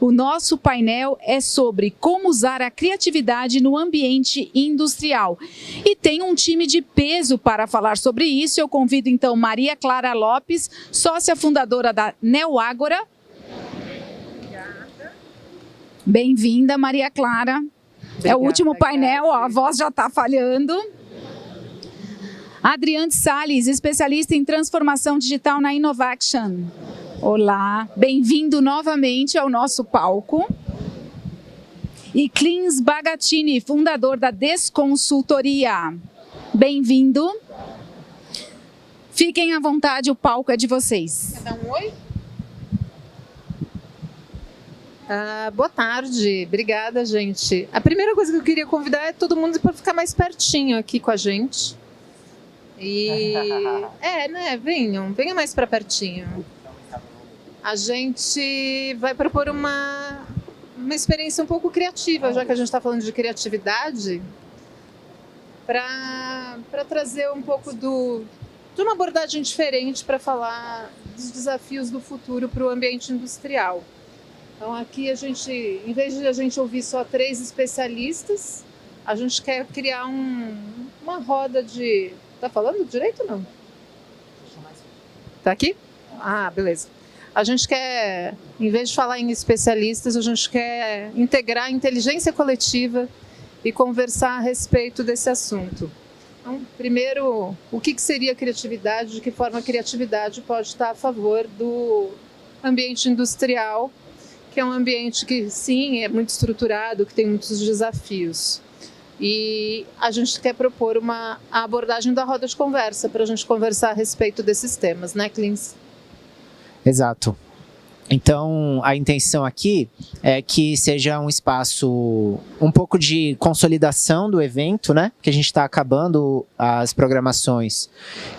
O nosso painel é sobre como usar a criatividade no ambiente industrial. E tem um time de peso para falar sobre isso. Eu convido então Maria Clara Lopes, sócia fundadora da Neoágora. Bem-vinda, Maria Clara. Obrigada, é o último painel, ó, a voz já está falhando. Adriane Salles, especialista em transformação digital na Innovaction. Olá, bem-vindo novamente ao nosso palco. E Clins Bagatini, fundador da Desconsultoria. Bem-vindo. Fiquem à vontade, o palco é de vocês. Quer dar um oi? Boa tarde, obrigada, gente. A primeira coisa que eu queria convidar é todo mundo para ficar mais pertinho aqui com a gente. E venham mais para pertinho. A gente vai propor uma experiência um pouco criativa, já que a gente está falando de criatividade, para trazer um pouco de uma abordagem diferente para falar dos desafios do futuro para o ambiente industrial. Então aqui em vez de a gente ouvir só 3 especialistas, a gente quer criar uma roda de... Tá falando direito ou não? Tá aqui? Ah, beleza. A gente quer, em vez de falar em especialistas, a gente quer integrar a inteligência coletiva e conversar a respeito desse assunto. Então, primeiro, o que seria criatividade, de que forma a criatividade pode estar a favor do ambiente industrial, que é um ambiente que, sim, é muito estruturado, que tem muitos desafios. E a gente quer propor a abordagem da roda de conversa, para a gente conversar a respeito desses temas, né, Clins? Exato. Então, a intenção aqui é que seja um espaço um pouco de consolidação do evento, né? Que a gente está acabando as programações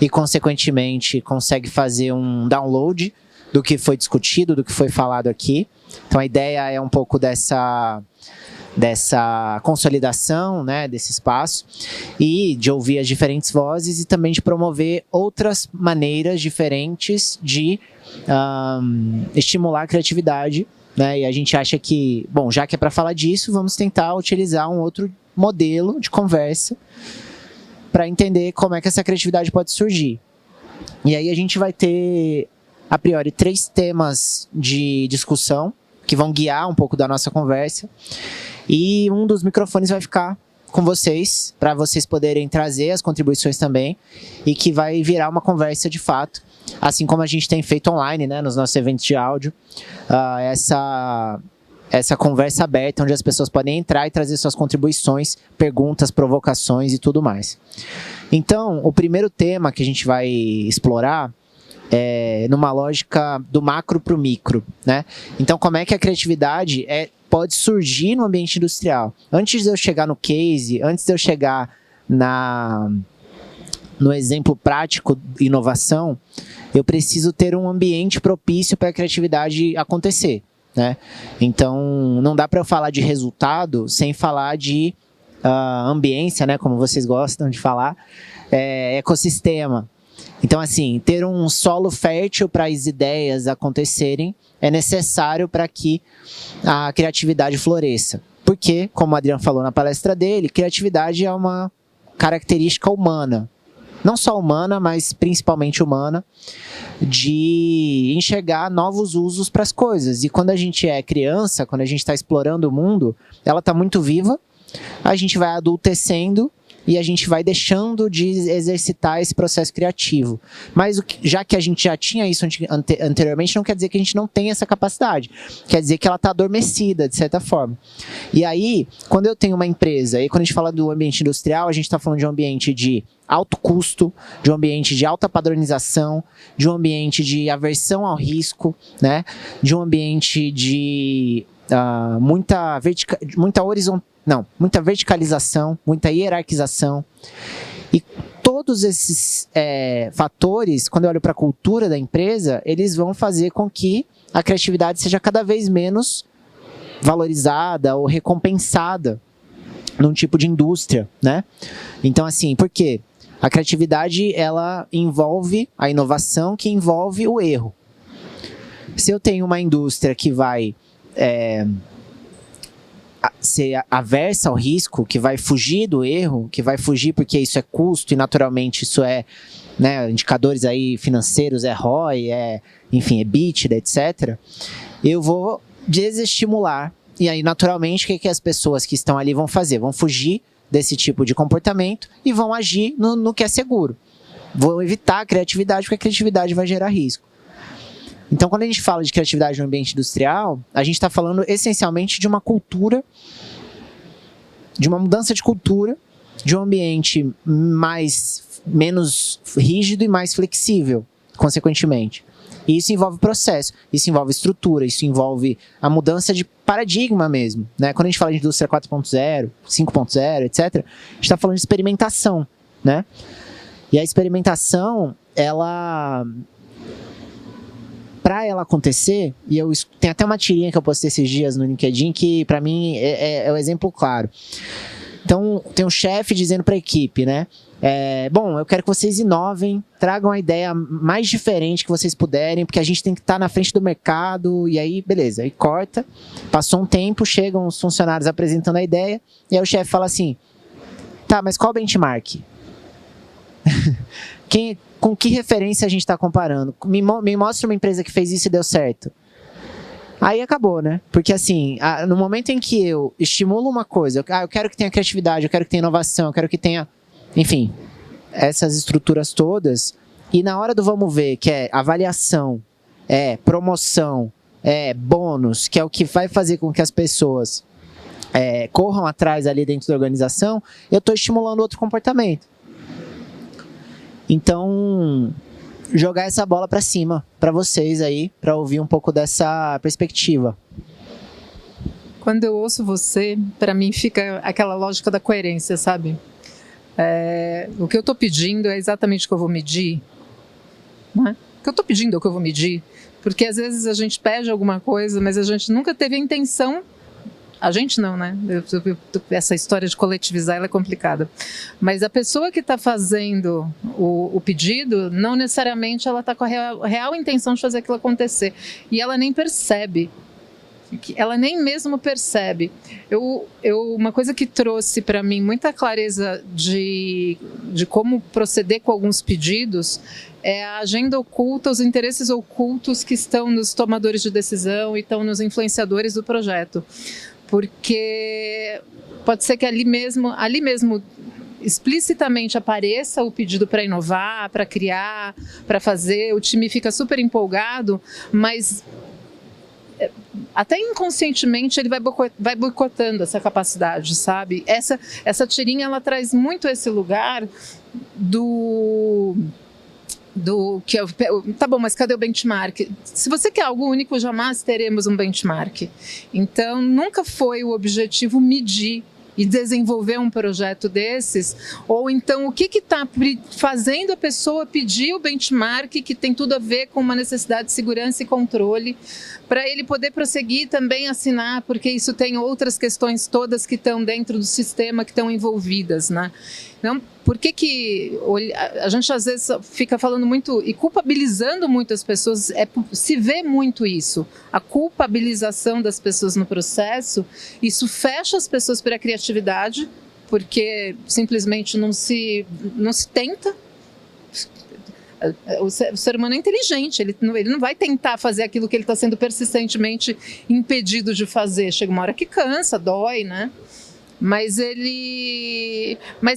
e, consequentemente, consegue fazer um download do que foi discutido, do que foi falado aqui. Então, a ideia é um pouco dessa consolidação, né, desse espaço, e de ouvir as diferentes vozes e também de promover outras maneiras diferentes de estimular a criatividade, né? E a gente acha que, bom, já que é para falar disso, vamos tentar utilizar um outro modelo de conversa para entender como é que essa criatividade pode surgir. E aí a gente vai ter, a priori, 3 temas de discussão que vão guiar um pouco da nossa conversa. E um dos microfones vai ficar com vocês, para vocês poderem trazer as contribuições também, e que vai virar uma conversa de fato, assim como a gente tem feito online, né, nos nossos eventos de áudio, essa conversa aberta, onde as pessoas podem entrar e trazer suas contribuições, perguntas, provocações e tudo mais. Então, o primeiro tema que a gente vai explorar é numa lógica do macro para o micro, né? Então, como é que a criatividade pode surgir no ambiente industrial? Antes de eu chegar no case, antes de eu chegar no exemplo prático de inovação, eu preciso ter um ambiente propício para a criatividade acontecer, né? Então, não dá para eu falar de resultado sem falar de ambiência, né? Como vocês gostam de falar, ecossistema. Então, assim, ter um solo fértil para as ideias acontecerem é necessário para que a criatividade floresça. Porque, como o Adriano falou na palestra dele, criatividade é uma característica humana. Não só humana, mas principalmente humana, de enxergar novos usos para as coisas. E quando a gente é criança, quando a gente está explorando o mundo, ela está muito viva, a gente vai adultecendo e a gente vai deixando de exercitar esse processo criativo. Mas já que a gente já tinha isso anteriormente, não quer dizer que a gente não tem essa capacidade. Quer dizer que ela está adormecida, de certa forma. E aí, quando eu tenho uma empresa, e quando a gente fala do ambiente industrial, a gente está falando de um ambiente de alto custo, de um ambiente de alta padronização, de um ambiente de aversão ao risco, né? De um ambiente de muita verticalização, muita hierarquização. E todos esses fatores, quando eu olho para a cultura da empresa, eles vão fazer com que a criatividade seja cada vez menos valorizada ou recompensada num tipo de indústria, né? Então, assim, por quê? A criatividade, ela envolve a inovação, que envolve o erro. Se eu tenho uma indústria que vai ser aversa ao risco, que vai fugir do erro, que vai fugir porque isso é custo e naturalmente isso é, né, indicadores aí financeiros, é ROI, enfim, EBITDA, etc. Eu vou desestimular. E aí, naturalmente, o que as pessoas que estão ali vão fazer? Vão fugir desse tipo de comportamento e vão agir no que é seguro. Vão evitar a criatividade, porque a criatividade vai gerar risco. Então, quando a gente fala de criatividade no ambiente industrial, a gente está falando essencialmente de uma cultura, de uma mudança de cultura, de um ambiente menos rígido e mais flexível, consequentemente. E isso envolve processo, isso envolve estrutura, isso envolve a mudança de paradigma mesmo, né? Quando a gente fala de indústria 4.0, 5.0, etc., a gente está falando de experimentação, né? E a experimentação, para ela acontecer, e tem até uma tirinha que eu postei esses dias no LinkedIn que para mim é um exemplo claro. Então, tem um chefe dizendo para a equipe, né? Bom, eu quero que vocês inovem, tragam a ideia mais diferente que vocês puderem, porque a gente tem que estar na frente do mercado, e aí, beleza, aí corta, passou um tempo, chegam os funcionários apresentando a ideia, e aí o chefe fala assim, tá, mas qual benchmark? Com que referência a gente está comparando? Me mostra uma empresa que fez isso e deu certo. Aí acabou, né? Porque assim, no momento em que eu estimulo uma coisa, eu quero que tenha criatividade, eu quero que tenha inovação, eu quero que tenha, enfim, essas estruturas todas, e na hora do vamos ver, que é avaliação, promoção, bônus, que é o que vai fazer com que as pessoas corram atrás ali dentro da organização, eu estou estimulando outro comportamento. Então, jogar essa bola para cima, para vocês aí, para ouvir um pouco dessa perspectiva. Quando eu ouço você, para mim fica aquela lógica da coerência, sabe? O que eu estou pedindo é exatamente o que eu vou medir, né? O que eu estou pedindo é o que eu vou medir, porque às vezes a gente pede alguma coisa, mas a gente nunca teve a intenção. A gente não, né? Essa história de coletivizar ela é complicada. Mas a pessoa que está fazendo o pedido, não necessariamente ela está com a real intenção de fazer aquilo acontecer. E ela nem percebe. Ela nem mesmo percebe. Uma coisa que trouxe para mim muita clareza de como proceder com alguns pedidos é a agenda oculta, os interesses ocultos que estão nos tomadores de decisão e estão nos influenciadores do projeto. Porque pode ser que ali mesmo explicitamente apareça o pedido para inovar, para criar, para fazer, o time fica super empolgado, mas até inconscientemente ele vai boicotando essa capacidade, sabe? Essa tirinha, ela traz muito esse lugar que tá bom, mas cadê o benchmark? Se você quer algo único, jamais teremos um benchmark. Então, nunca foi o objetivo medir e desenvolver um projeto desses, ou então o que está fazendo a pessoa pedir o benchmark, que tem tudo a ver com uma necessidade de segurança e controle, para ele poder prosseguir também assinar, porque isso tem outras questões todas que estão dentro do sistema, que estão envolvidas, né? Então, por que a gente às vezes fica falando muito e culpabilizando muitas pessoas, se vê muito isso, a culpabilização das pessoas no processo, isso fecha as pessoas para a criatividade, porque simplesmente não se tenta. O ser humano é inteligente, ele não vai tentar fazer aquilo que ele está sendo persistentemente impedido de fazer. Chega uma hora que cansa, dói, né? Mas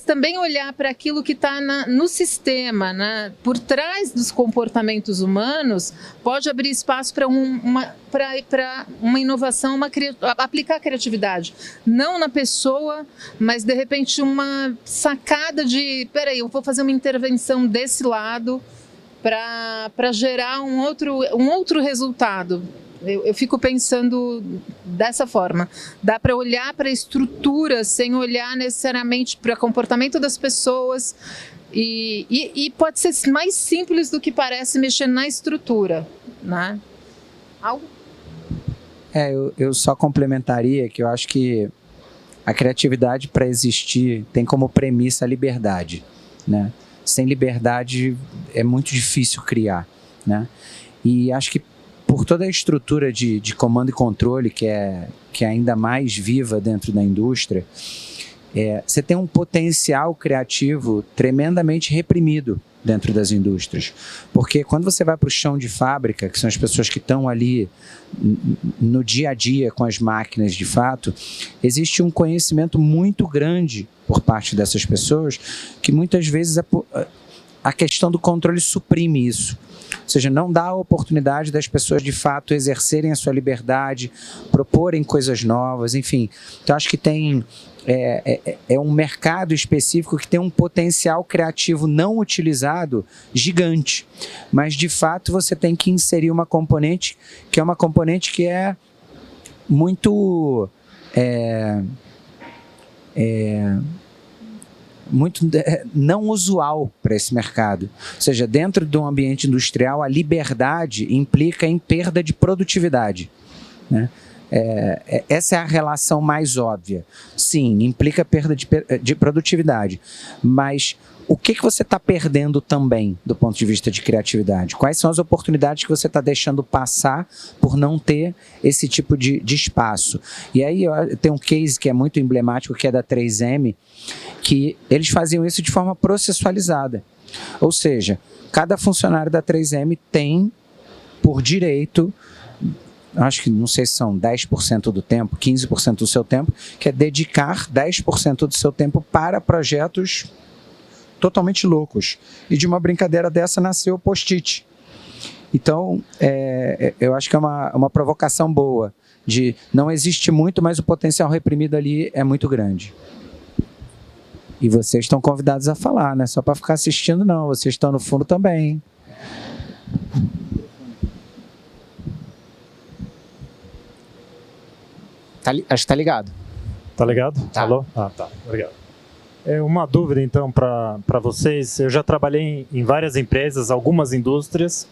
também olhar para aquilo que está no sistema, né? Por trás dos comportamentos humanos, pode abrir espaço para uma inovação, aplicar a criatividade. Não na pessoa, mas de repente uma sacada de, peraí, eu vou fazer uma intervenção desse lado para gerar um outro resultado. Eu fico pensando dessa forma. Dá para olhar para a estrutura sem olhar necessariamente para o comportamento das pessoas e pode ser mais simples do que parece mexer na estrutura, né? Algo? Eu só complementaria que eu acho que a criatividade, para existir, tem como premissa a liberdade, né? Sem liberdade é muito difícil criar, né? E acho que por toda a estrutura de comando e controle que é ainda mais viva dentro da indústria, você tem um potencial criativo tremendamente reprimido dentro das indústrias. Porque quando você vai para o chão de fábrica, que são as pessoas que estão ali no dia a dia com as máquinas de fato, existe um conhecimento muito grande por parte dessas pessoas que muitas vezes a questão do controle suprime isso. Ou seja, não dá a oportunidade das pessoas de fato exercerem a sua liberdade, proporem coisas novas, enfim. Então acho que tem um mercado específico que tem um potencial criativo não utilizado gigante, mas de fato você tem que inserir uma componente que é uma componente que é muito não usual para esse mercado. Ou seja, dentro de um ambiente industrial, a liberdade implica em perda de produtividade, né? Essa é a relação mais óbvia. Sim, implica perda de produtividade, mas o que você está perdendo também do ponto de vista de criatividade? Quais são as oportunidades que você está deixando passar por não ter esse tipo de espaço? E aí tem um case que é muito emblemático, que é da 3M, que eles faziam isso de forma processualizada. Ou seja, cada funcionário da 3M tem, por direito, acho que não sei se são 10% do tempo, 15% do seu tempo, que é dedicar 10% do seu tempo para projetos totalmente loucos. E de uma brincadeira dessa nasceu o Post-it. Então, eu acho que é uma provocação boa, de não existe muito, mas o potencial reprimido ali é muito grande. E vocês estão convidados a falar, não é só para ficar assistindo não, vocês estão no fundo também. Acho que está ligado. Tá ligado? Tá. Alô? Ah, tá. Obrigado. Uma dúvida, então, para vocês. Eu já trabalhei em várias empresas, algumas indústrias,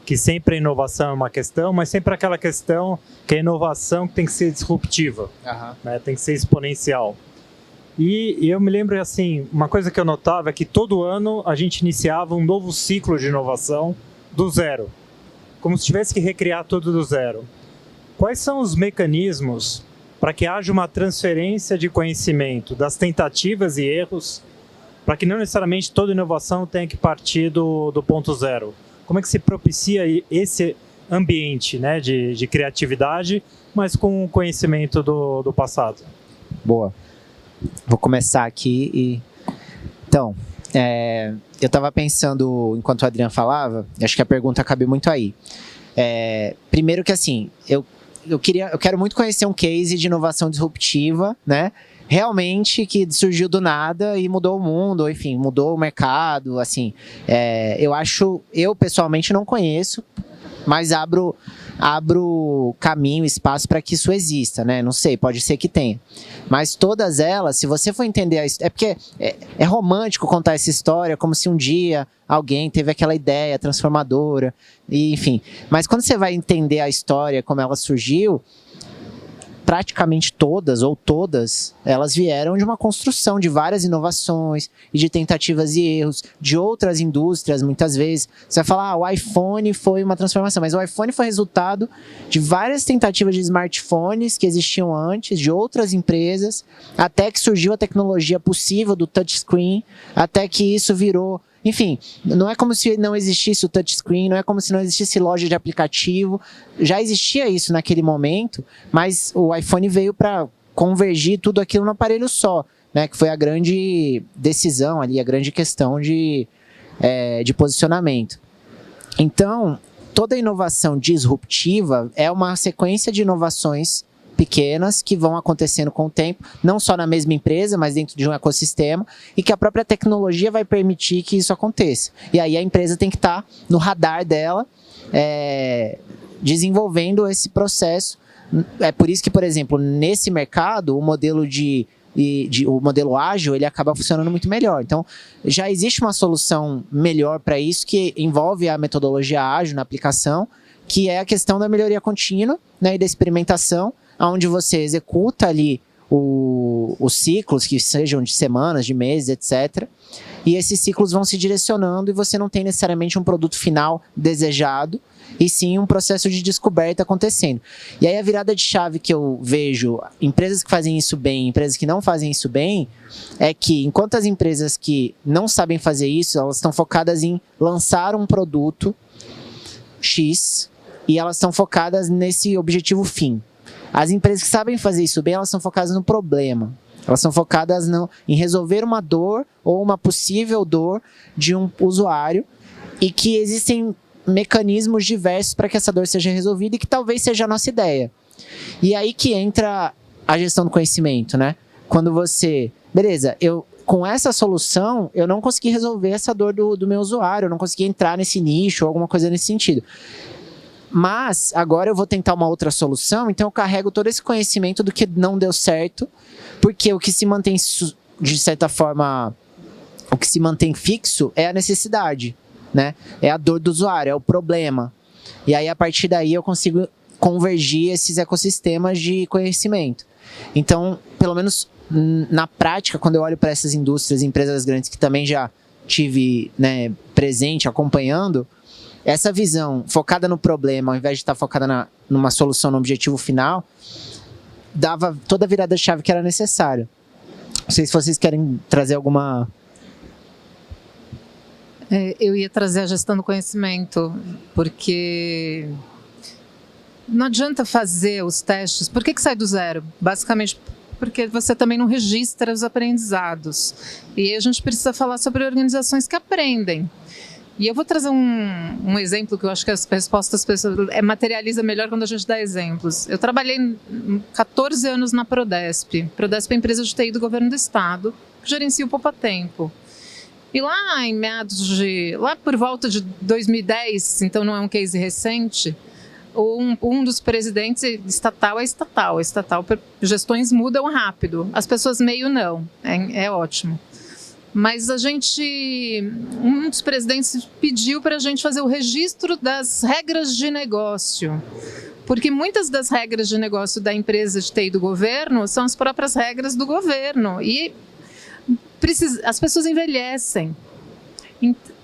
que sempre a inovação é uma questão, mas sempre aquela questão que a inovação tem que ser disruptiva, né? Tem que ser exponencial. E eu me lembro, assim, uma coisa que eu notava é que todo ano a gente iniciava um novo ciclo de inovação do zero, como se tivesse que recriar tudo do zero. Quais são os mecanismos para que haja uma transferência de conhecimento das tentativas e erros, para que não necessariamente toda inovação tenha que partir do ponto zero? Como é que se propicia esse ambiente, né, de criatividade, mas com o conhecimento do passado? Boa. Vou começar aqui Então, eu estava pensando, enquanto o Adriano falava, acho que a pergunta cabe muito aí. Primeiro que assim, eu quero muito conhecer um case de inovação disruptiva, né? Realmente que surgiu do nada e mudou o mundo, enfim, mudou o mercado, assim. Eu pessoalmente não conheço, mas abro caminho, espaço para que isso exista, né? Não sei, pode ser que tenha. Mas todas elas, se você for entender a história... porque é romântico contar essa história como se um dia alguém teve aquela ideia transformadora, e, enfim. Mas quando você vai entender a história, como ela surgiu, praticamente todas, ou todas, elas vieram de uma construção de várias inovações e de tentativas e erros de outras indústrias, muitas vezes. Você vai falar, o iPhone foi uma transformação, mas o iPhone foi resultado de várias tentativas de smartphones que existiam antes, de outras empresas, até que surgiu a tecnologia possível do touchscreen, até que isso virou... Enfim, não é como se não existisse o touchscreen, não é como se não existisse loja de aplicativo. Já existia isso naquele momento, mas o iPhone veio para convergir tudo aquilo num aparelho só, né? Que foi a grande decisão ali, a grande questão de posicionamento. Então, toda inovação disruptiva é uma sequência de inovações pequenas que vão acontecendo com o tempo, não só na mesma empresa, mas dentro de um ecossistema, e que a própria tecnologia vai permitir que isso aconteça. E aí a empresa tem que estar no radar dela, desenvolvendo esse processo. É por isso que, por exemplo, nesse mercado, o modelo o modelo ágil, ele acaba funcionando muito melhor. Então, já existe uma solução melhor para isso, que envolve a metodologia ágil na aplicação, que é a questão da melhoria contínua, né, e da experimentação, onde você executa ali os ciclos, que sejam de semanas, de meses, etc. E esses ciclos vão se direcionando e você não tem necessariamente um produto final desejado, e sim um processo de descoberta acontecendo. E aí a virada de chave que eu vejo, empresas que fazem isso bem, empresas que não fazem isso bem, é que enquanto as empresas que não sabem fazer isso, elas estão focadas em lançar um produto X, e elas estão focadas nesse objetivo fim. As empresas que sabem fazer isso bem, elas são focadas no problema. Elas são focadas em resolver uma dor ou uma possível dor de um usuário, e que existem mecanismos diversos para que essa dor seja resolvida, e que talvez seja a nossa ideia. E aí que entra a gestão do conhecimento, né? Quando você... Beleza, com essa solução, eu não consegui resolver essa dor do meu usuário, eu não consegui entrar nesse nicho ou alguma coisa nesse sentido. Mas agora eu vou tentar uma outra solução, então eu carrego todo esse conhecimento do que não deu certo, porque o que se mantém, de certa forma, o que se mantém fixo é a necessidade, né? É a dor do usuário, é o problema. E aí, a partir daí, eu consigo convergir esses ecossistemas de conhecimento. Então, pelo menos na prática, quando eu olho para essas indústrias, empresas grandes que também já tive, né, presente, acompanhando, essa visão focada no problema, ao invés de estar focada numa solução, no objetivo final, dava toda a virada de chave que era necessário. Não sei se vocês querem trazer alguma... Eu ia trazer a gestão do conhecimento, porque não adianta fazer os testes. Por que sai do zero? Basicamente porque você também não registra os aprendizados. E aí a gente precisa falar sobre organizações que aprendem. E eu vou trazer um exemplo que eu acho que as respostas materializa melhor quando a gente dá exemplos. Eu trabalhei 14 anos na Prodesp. Prodesp é a empresa de TI do governo do estado, que gerencia o Poupa Tempo. E lá lá por volta de 2010, então não é um case recente, um dos presidentes estatal é estatal. Gestões mudam rápido, as pessoas meio não, é ótimo. Mas um dos presidentes pediu para a gente fazer o registro das regras de negócio, porque muitas das regras de negócio da empresa de TI do governo são as próprias regras do governo, e as pessoas envelhecem,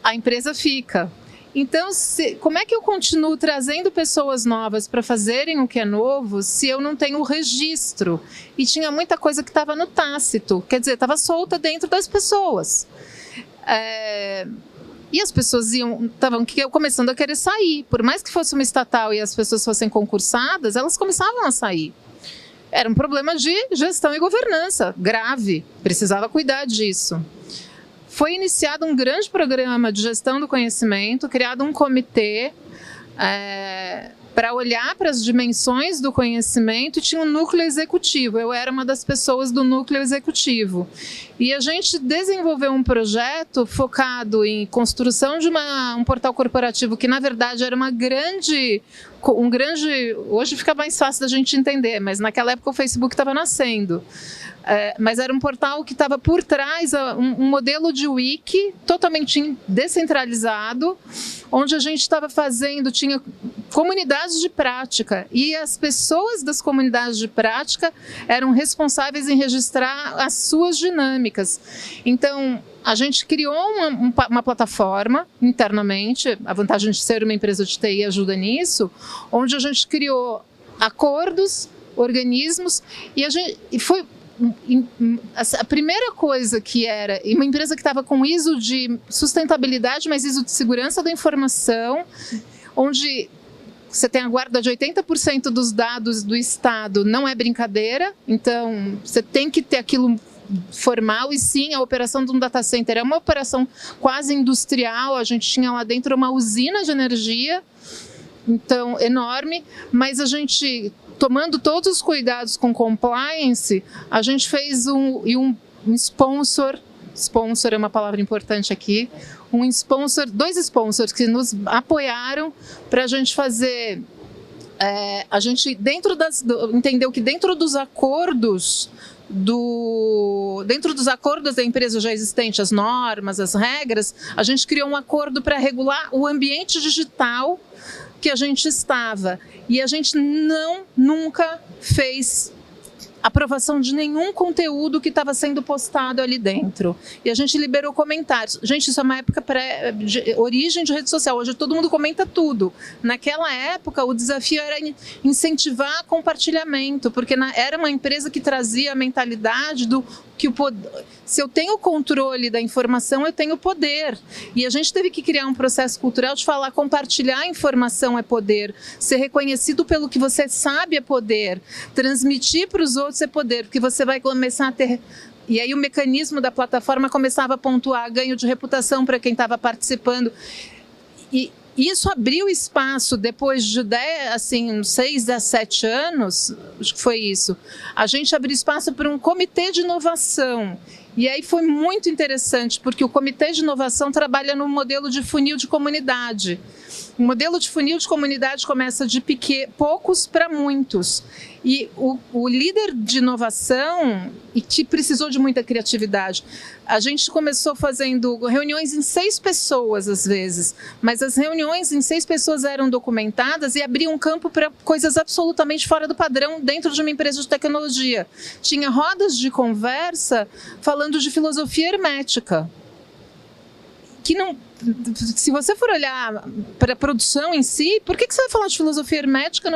a empresa fica. Então, como é que eu continuo trazendo pessoas novas para fazerem o que é novo se eu não tenho o registro? E tinha muita coisa que estava no tácito, quer dizer, estava solta dentro das pessoas. E as pessoas estavam começando a querer sair. Por mais que fosse uma estatal e as pessoas fossem concursadas, elas começavam a sair. Era um problema de gestão e governança grave, precisava cuidar disso. Foi iniciado um grande programa de gestão do conhecimento, criado um comitê para olhar para as dimensões do conhecimento, e tinha um núcleo executivo. Eu era uma das pessoas do núcleo executivo. E a gente desenvolveu um projeto focado em construção de um portal corporativo que, na verdade, era hoje fica mais fácil da gente entender, mas naquela época o Facebook estava nascendo. Mas era um portal que estava por trás, um modelo de wiki totalmente descentralizado, onde a gente estava tinha comunidades de prática, e as pessoas das comunidades de prática eram responsáveis em registrar as suas dinâmicas. Então, a gente criou uma plataforma internamente, a vantagem de ser uma empresa de TI ajuda nisso, onde a gente criou acordos, organismos, e foi a primeira coisa que era uma empresa que estava com ISO de sustentabilidade, mas ISO de segurança da informação, onde você tem a guarda de 80% dos dados do Estado, não é brincadeira, então você tem que ter aquilo formal. E sim, a operação de um data center é uma operação quase industrial, a gente tinha lá dentro uma usina de energia, então enorme, mas a gente, tomando todos os cuidados com compliance, a gente fez um sponsor é uma palavra importante aqui, dois sponsors que nos apoiaram para a gente fazer, a gente entendeu que dentro dos acordos da empresa já existente, as normas, as regras, a gente criou um acordo para regular o ambiente digital que a gente estava. E a gente nunca fez aprovação de nenhum conteúdo que estava sendo postado ali dentro. E a gente liberou comentários. Gente, isso é uma época de origem de rede social. Hoje todo mundo comenta tudo. Naquela época, o desafio era incentivar compartilhamento, porque era uma empresa que trazia a mentalidade do que se eu tenho controle da informação, eu tenho poder. E a gente teve que criar um processo cultural de falar, compartilhar a informação é poder, ser reconhecido pelo que você sabe é poder, transmitir para os outros é poder, porque você vai começar a ter... E aí o mecanismo da plataforma começava a pontuar ganho de reputação para quem estava participando. E isso abriu espaço, depois de 6 a 7 anos, acho que foi isso, a gente abriu espaço para um comitê de inovação. E aí foi muito interessante, porque o comitê de inovação trabalha no modelo de funil de comunidade. O modelo de funil de comunidade começa de poucos para muitos. E o líder de inovação, e que precisou de muita criatividade, a gente começou fazendo reuniões em 6 pessoas, às vezes, mas as reuniões em 6 pessoas eram documentadas e abriam campo para coisas absolutamente fora do padrão dentro de uma empresa de tecnologia. Tinha rodas de conversa falando de filosofia hermética, que não... Se você for olhar para a produção em si, por que você vai falar de filosofia hermética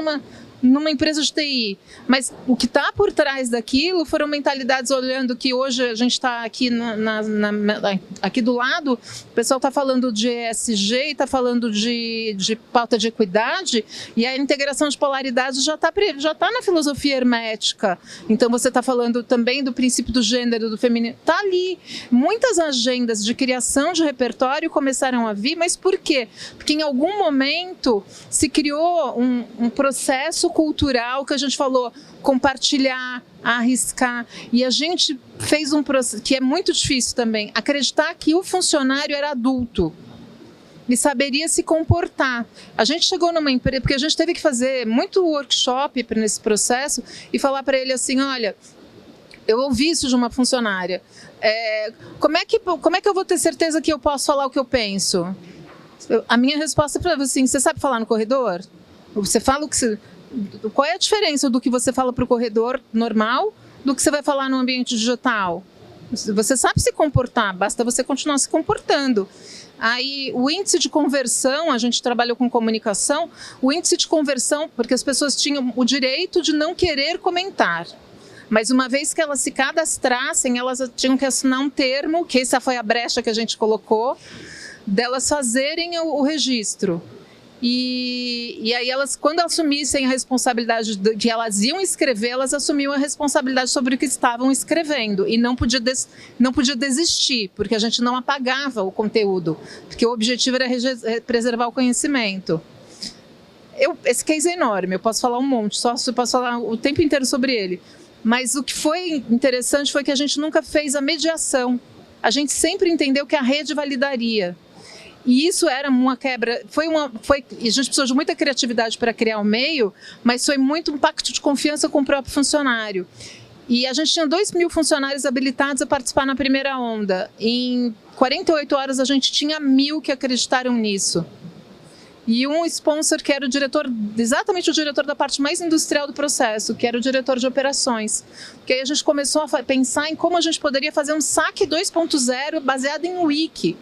numa empresa de TI? Mas o que está por trás daquilo foram mentalidades, olhando que hoje a gente está aqui, aqui do lado, o pessoal está falando de ESG, está falando de pauta de equidade, e a integração de polaridades já tá na filosofia hermética. Então você está falando também do princípio do gênero, do feminino, está ali. Muitas agendas de criação de repertório começaram a vir, mas por quê? Porque em algum momento se criou um processo cultural que a gente falou, compartilhar, arriscar, e a gente fez um processo que é muito difícil também, acreditar que o funcionário era adulto e saberia se comportar. A gente chegou numa empresa, porque a gente teve que fazer muito workshop nesse processo e falar para ele assim, olha, eu ouvi isso de uma funcionária, como é que eu vou ter certeza que eu posso falar o que eu penso? A minha resposta para você assim, você sabe falar no corredor? Você fala o que você... Qual é a diferença do que você fala para o corredor normal do que você vai falar no ambiente digital? Você sabe se comportar, basta você continuar se comportando. Aí, o índice de conversão, a gente trabalhou com comunicação, o índice de conversão, porque as pessoas tinham o direito de não querer comentar. Mas uma vez que elas se cadastrassem, elas tinham que assinar um termo, que essa foi a brecha que a gente colocou, delas fazerem o registro. E aí, quando assumissem a responsabilidade que elas iam escrever, elas assumiam a responsabilidade sobre o que estavam escrevendo. E não podia desistir, porque a gente não apagava o conteúdo, porque o objetivo era preservar o conhecimento. Esse case é enorme, eu posso falar um monte, eu posso falar o tempo inteiro sobre ele. Mas o que foi interessante foi que a gente nunca fez a mediação. A gente sempre entendeu que a rede validaria. E isso era uma quebra, a gente precisou de muita criatividade para criar o meio, mas foi muito um pacto de confiança com o próprio funcionário. E a gente tinha 2.000 funcionários habilitados a participar na primeira onda. Em 48 horas a gente tinha 1.000 que acreditaram nisso. E um sponsor que era exatamente o diretor da parte mais industrial do processo, que era o diretor de operações. Porque aí a gente começou a pensar em como a gente poderia fazer um saque 2.0 baseado em wiki.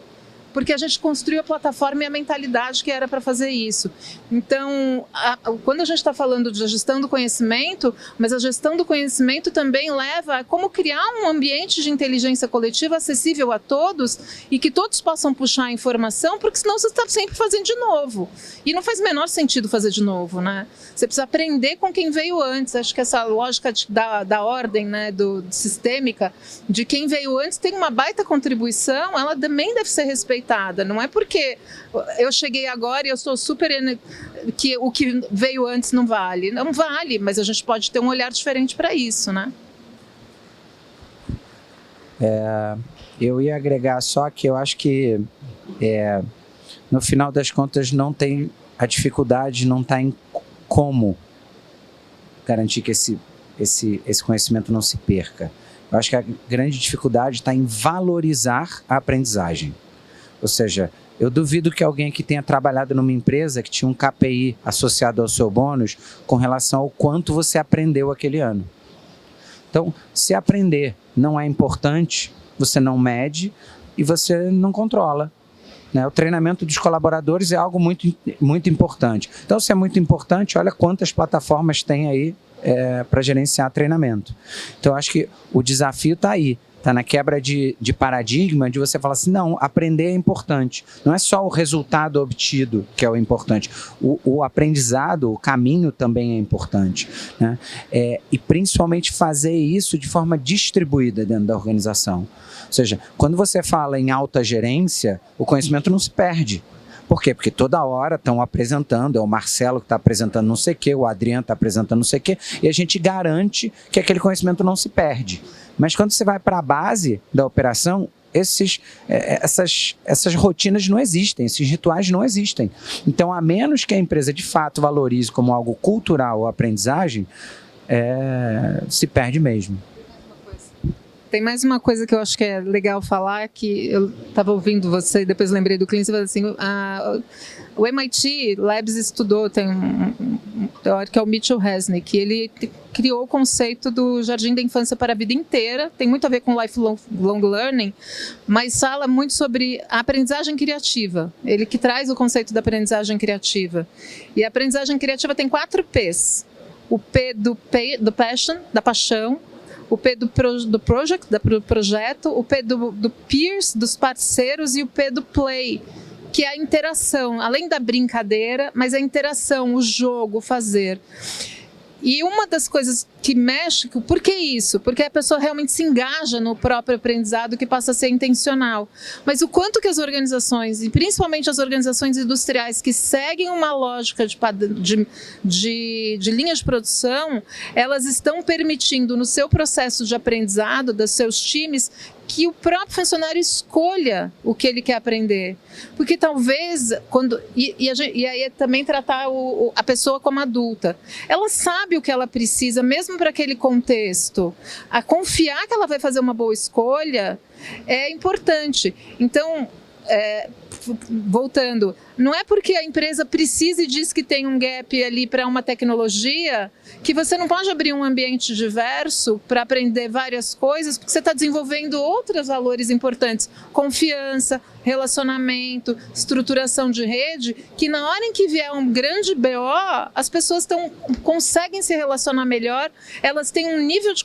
Porque a gente construiu a plataforma e a mentalidade que era para fazer isso. Então, quando a gente está falando de gestão do conhecimento, mas a gestão do conhecimento também leva a como criar um ambiente de inteligência coletiva acessível a todos e que todos possam puxar a informação, porque senão você está sempre fazendo de novo. E não faz o menor sentido fazer de novo, né? Você precisa aprender com quem veio antes. Acho que essa lógica da ordem, né, sistêmica, de quem veio antes tem uma baita contribuição, ela também deve ser respeitada. Não é porque eu cheguei agora e eu sou super... que o que veio antes não vale. Não vale, mas a gente pode ter um olhar diferente para isso, né? Eu ia agregar só que eu acho que no final das contas a dificuldade não está em como garantir que esse conhecimento não se perca. Eu acho que a grande dificuldade está em valorizar a aprendizagem. Ou seja, eu duvido que alguém que tenha trabalhado numa empresa que tinha um KPI associado ao seu bônus com relação ao quanto você aprendeu aquele ano. Então, se aprender não é importante, você não mede e você não controla. O treinamento dos colaboradores é algo muito, muito importante. Então, se é muito importante, olha quantas plataformas tem aí para gerenciar treinamento. Então, acho que o desafio está aí. Está na quebra de paradigma, de você falar assim, não, aprender é importante. Não é só o resultado obtido que é o importante. O aprendizado, o caminho também é importante. Né? E principalmente fazer isso de forma distribuída dentro da organização. Ou seja, quando você fala em alta gerência, o conhecimento não se perde. Por quê? Porque toda hora estão apresentando, é o Marcelo que está apresentando não sei o quê, o Adriano está apresentando não sei o quê, e a gente garante que aquele conhecimento não se perde. Mas quando você vai para a base da operação, essas rotinas não existem, esses rituais não existem. Então, a menos que a empresa de fato valorize como algo cultural a aprendizagem, se perde mesmo. Tem mais uma coisa que eu acho que é legal falar, que eu estava ouvindo você e depois lembrei do Clean, você falou assim, o MIT Labs estudou, tem um teórico que é o Mitchell Resnick, ele criou o conceito do jardim da infância para a vida inteira, tem muito a ver com lifelong learning, mas fala muito sobre a aprendizagem criativa, ele que traz o conceito da aprendizagem criativa. E a aprendizagem criativa tem 4 P's, o P do passion, da paixão, o P do project, do projeto, o P do peers, dos parceiros, e o P do play, que é a interação, além da brincadeira, mas a interação, o jogo, o fazer. E uma das coisas que mexe, por que isso? Porque a pessoa realmente se engaja no próprio aprendizado, que passa a ser intencional. Mas o quanto que as organizações, e principalmente as organizações industriais que seguem uma lógica de linha de produção, elas estão permitindo no seu processo de aprendizado, dos seus times, que o próprio funcionário escolha o que ele quer aprender. Porque talvez, e aí é também tratar a pessoa como adulta. Ela sabe o que ela precisa, mesmo para aquele contexto. A confiar que ela vai fazer uma boa escolha é importante. Então, voltando, não é porque a empresa precisa e diz que tem um gap ali para uma tecnologia que você não pode abrir um ambiente diverso para aprender várias coisas, porque você está desenvolvendo outros valores importantes, confiança, relacionamento, estruturação de rede, que na hora em que vier um grande BO, as pessoas conseguem se relacionar melhor, elas têm um nível de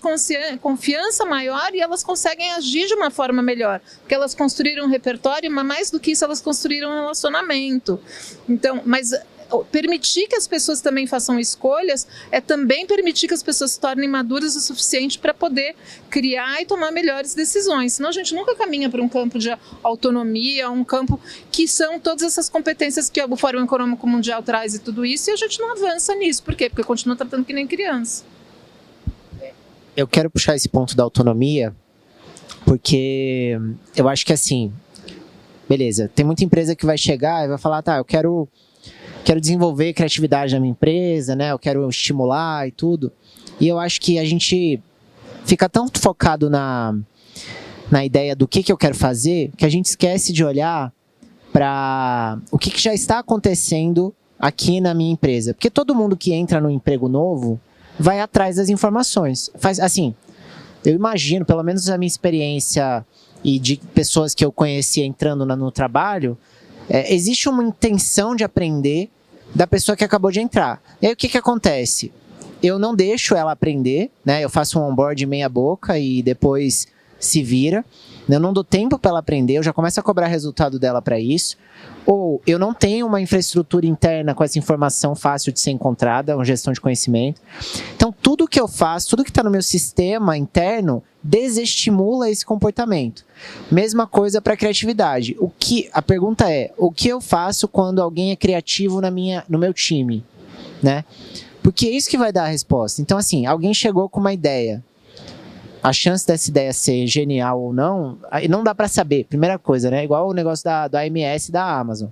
confiança maior e elas conseguem agir de uma forma melhor, porque elas construíram um repertório, mas mais do que isso, elas construíram um relacionamento. Então, mas permitir que as pessoas também façam escolhas é também permitir que as pessoas se tornem maduras o suficiente para poder criar e tomar melhores decisões. Senão a gente nunca caminha para um campo de autonomia, um campo que são todas essas competências que o Fórum Econômico Mundial traz e tudo isso, e a gente não avança nisso. Por quê? Porque continua tratando que nem criança. Eu quero puxar esse ponto da autonomia, porque eu acho que assim, beleza, tem muita empresa que vai chegar e vai falar, tá, eu quero desenvolver criatividade na minha empresa, né? Eu quero estimular e tudo. E eu acho que a gente fica tão focado na ideia do que eu quero fazer, que a gente esquece de olhar para o que já está acontecendo aqui na minha empresa. Porque todo mundo que entra no emprego novo vai atrás das informações. Assim, eu imagino, pelo menos a minha experiência e de pessoas que eu conheci entrando no trabalho, existe uma intenção de aprender da pessoa que acabou de entrar. E aí o que acontece? Eu não deixo ela aprender, né? Eu faço um onboard meia boca e depois se vira. Eu não dou tempo para ela aprender, eu já começo a cobrar resultado dela para isso. Ou eu não tenho uma infraestrutura interna com essa informação fácil de ser encontrada, uma gestão de conhecimento. Então, tudo que eu faço, tudo que está no meu sistema interno, desestimula esse comportamento. Mesma coisa para a criatividade. A pergunta é, o que eu faço quando alguém é criativo no meu time? Né? Porque é isso que vai dar a resposta. Então, assim, alguém chegou com uma ideia. A chance dessa ideia ser genial ou não dá para saber, primeira coisa, né? Igual o negócio da AMS e da Amazon.